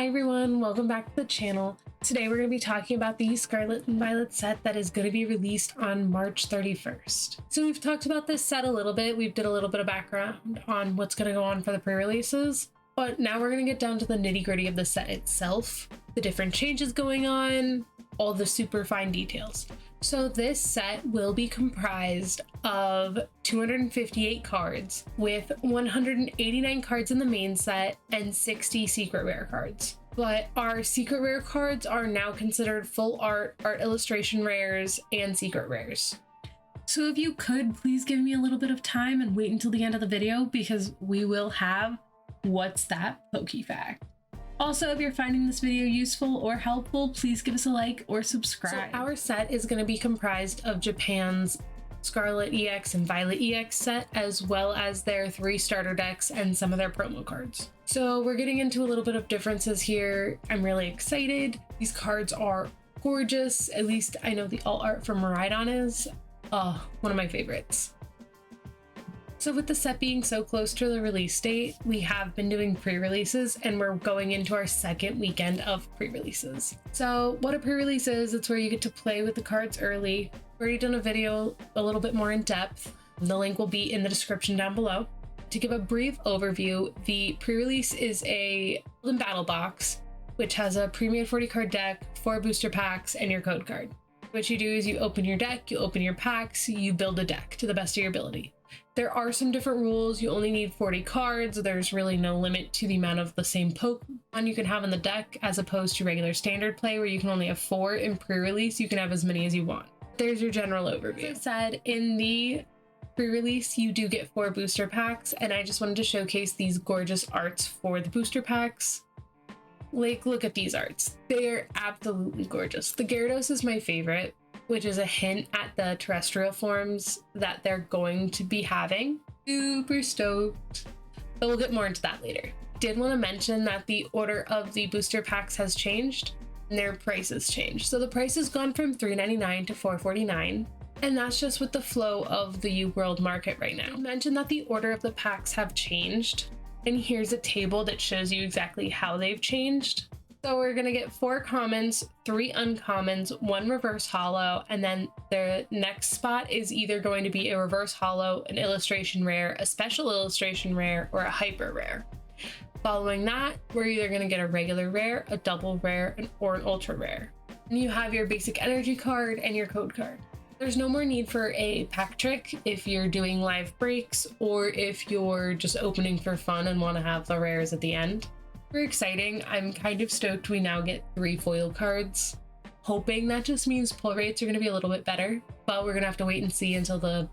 Hi everyone, welcome back to the channel. Today we're going to be talking about the Scarlet and Violet set that is going to be released on March 31st. So we've talked about this set a little bit. We've did a little bit of background on what's going to go on for the pre-releases, but now we're going to get down to the nitty-gritty of the set itself, the different changes going on, all the super fine details. So this set will be comprised of 258 cards with 189 cards in the main set and 60 secret rare cards. But our secret rare cards are now considered full art illustration rares, and secret rares. So if you could, please give me a little bit of time and wait until the end of the video because we will have What's That PokeFact. Also, if you're finding this video useful or helpful, please give us a like or subscribe. So our set is going to be comprised of Japan's Scarlet EX and Violet EX set, as well as their 3 starter decks and some of their promo cards. So we're getting into a little bit of differences here. I'm really excited. These cards are gorgeous. At least I know the alt art from Miraidon is one of my favorites. So with the set being so close to the release date, we have been doing pre-releases and we're going into our second weekend of pre-releases. So what a pre-release is, it's where you get to play with the cards early. We've already done a video a little bit more in depth. The link will be in the description down below. To give a brief overview, the pre-release is a golden battle box, which has a pre-made 40 card deck, 4 booster packs, and your code card. What you do is you open your deck, you open your packs, you build a deck to the best of your ability. There are some different rules. You only need 40 cards. There's really no limit to the amount of the same Pokemon you can have in the deck, as opposed to regular standard play where you can only have 4. In pre-release, you can have as many as you want. There's your general overview. As I said, in the pre-release, you do get 4 booster packs, and I just wanted to showcase these gorgeous arts for the booster packs. Like, look at these arts. They are absolutely gorgeous. The Gyarados is my favorite, which is a hint at the terrestrial forms that they're going to be having. Super stoked. But we'll get more into that later. Did want to mention that the order of the booster packs has changed and their prices changed. So the price has gone from $3.99 to $4.49, and that's just with the flow of the UWorld market right now. I mentioned that the order of the packs have changed, and here's a table that shows you exactly how they've changed. So we're gonna get 4 commons, 3 uncommons, 1 reverse holo, and then the next spot is either going to be a reverse holo, an illustration rare, a special illustration rare, or a hyper rare. Following that, we're either gonna get a regular rare, a double rare, or an ultra rare. And you have your basic energy card and your code card. There's no more need for a pack trick if you're doing live breaks or if you're just opening for fun and want to have the rares at the end. Very exciting. I'm kind of stoked we now get 3 foil cards. Hoping that just means pull rates are going to be a little bit better, but we're going to have to wait and see until the,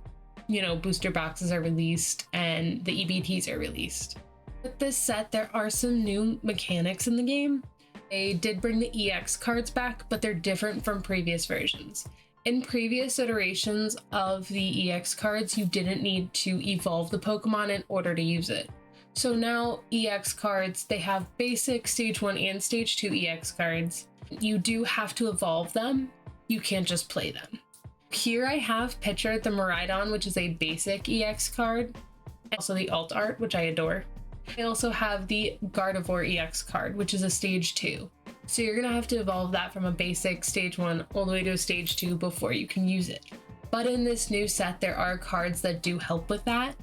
booster boxes are released and the EBTs are released. With this set, there are some new mechanics in the game. They did bring the EX cards back, but they're different from previous versions. In previous iterations of the EX cards, you didn't need to evolve the Pokemon in order to use it. So now EX cards, they have basic stage 1 and stage 2 EX cards. You do have to evolve them. You can't just play them. Here I have pictured the Miraidon, which is a basic EX card, and also the alt art, which I adore. I also have the Gardevoir EX card, which is a stage 2. So you're gonna have to evolve that from a basic stage 1 all the way to a stage 2 before you can use it. But in this new set, there are cards that do help with that.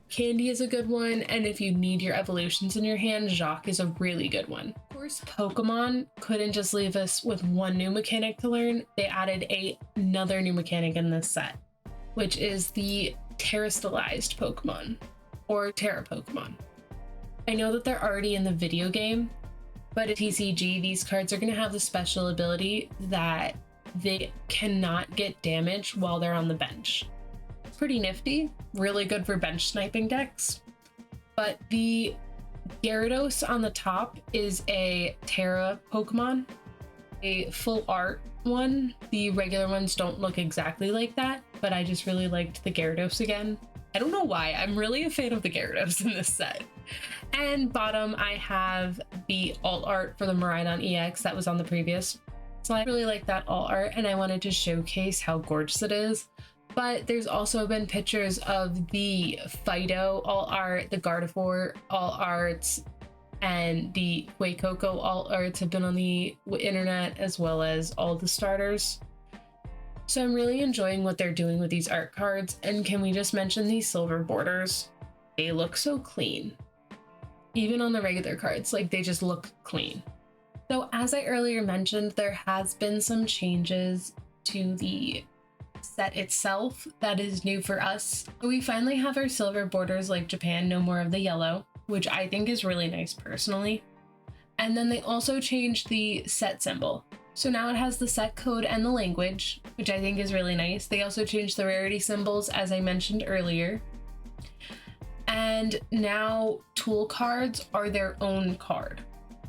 Candy is a good one, and if you need your evolutions in your hand, Jacques is a really good one. Of course, Pokemon couldn't just leave us with 1 new mechanic to learn. They added another new mechanic in this set, which is the terrestrialized Pokemon, or Terra Pokemon. I know that they're already in the video game, but in TCG, these cards are going to have the special ability that they cannot get damaged while they're on the bench. Pretty nifty, really good for bench sniping decks. But the Gyarados on the top is a Terra Pokemon, a full art one. The regular ones don't look exactly like that, but I just really liked the Gyarados again. I don't know why, I'm really a fan of the Gyarados in this set. And bottom, I have the alt art for the Miraidon EX that was on the previous. So I really like that alt art, and I wanted to showcase how gorgeous it is. But there's also been pictures of the Fido alt art, the Gardevoir alt arts, and the Coco alt arts have been on the internet, as well as all the starters. So I'm really enjoying what they're doing with these art cards. And can we just mention these silver borders? They look so clean. Even on the regular cards, like they just look clean. So as I earlier mentioned, there has been some changes to the set itself that is new for us. We finally have our silver borders like Japan, no more of the yellow, which I think is really nice personally. And then they also changed the set symbol. So now it has the set code and the language, which I think is really nice. They also changed the rarity symbols, as I mentioned earlier. And now tool cards are their own card.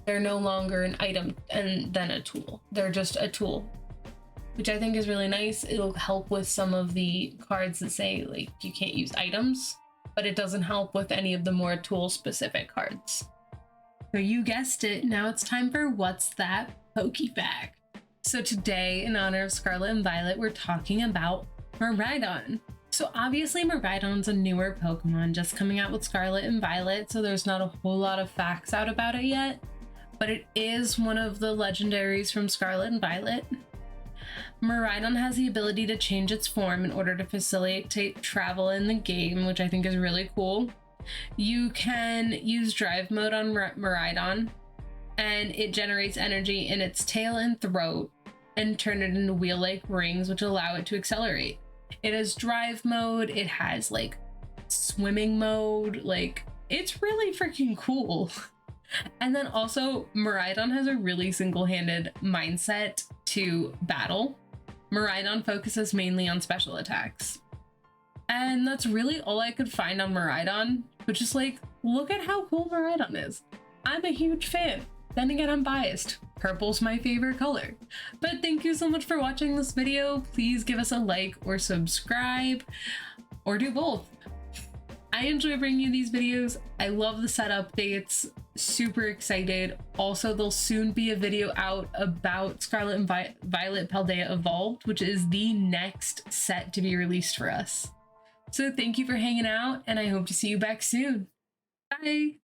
They're no longer an item and then a tool. They're just a tool, which I think is really nice. It'll help with some of the cards that say like you can't use items, but it doesn't help with any of the more tool specific cards. So you guessed it, now it's time for What's That PokeFact. So today, in honor of Scarlet and Violet, we're talking about Miraidon. So obviously Miraidon's a newer Pokemon just coming out with Scarlet and Violet, so there's not a whole lot of facts out about it yet, but it is one of the legendaries from Scarlet and Violet. Miraidon has the ability to change its form in order to facilitate travel in the game, which I think is really cool. You can use drive mode on Miraidon, and it generates energy in its tail and throat and turn it into wheel-like rings, which allow it to accelerate. It has drive mode, it has like swimming mode, like it's really freaking cool. And then also Miraidon has a really single-handed mindset to battle. Miraidon focuses mainly on special attacks. And that's really all I could find on Miraidon, but just like, look at how cool Miraidon is. I'm a huge fan. Then again, I'm biased. Purple's my favorite color. But thank you so much for watching this video. Please give us a like or subscribe, or do both. I enjoy bringing you these videos. I love the set updates. Super excited. Also, there'll soon be a video out about Scarlet and Violet Paldea Evolved, which is the next set to be released for us. So thank you for hanging out, and I hope to see you back soon. Bye!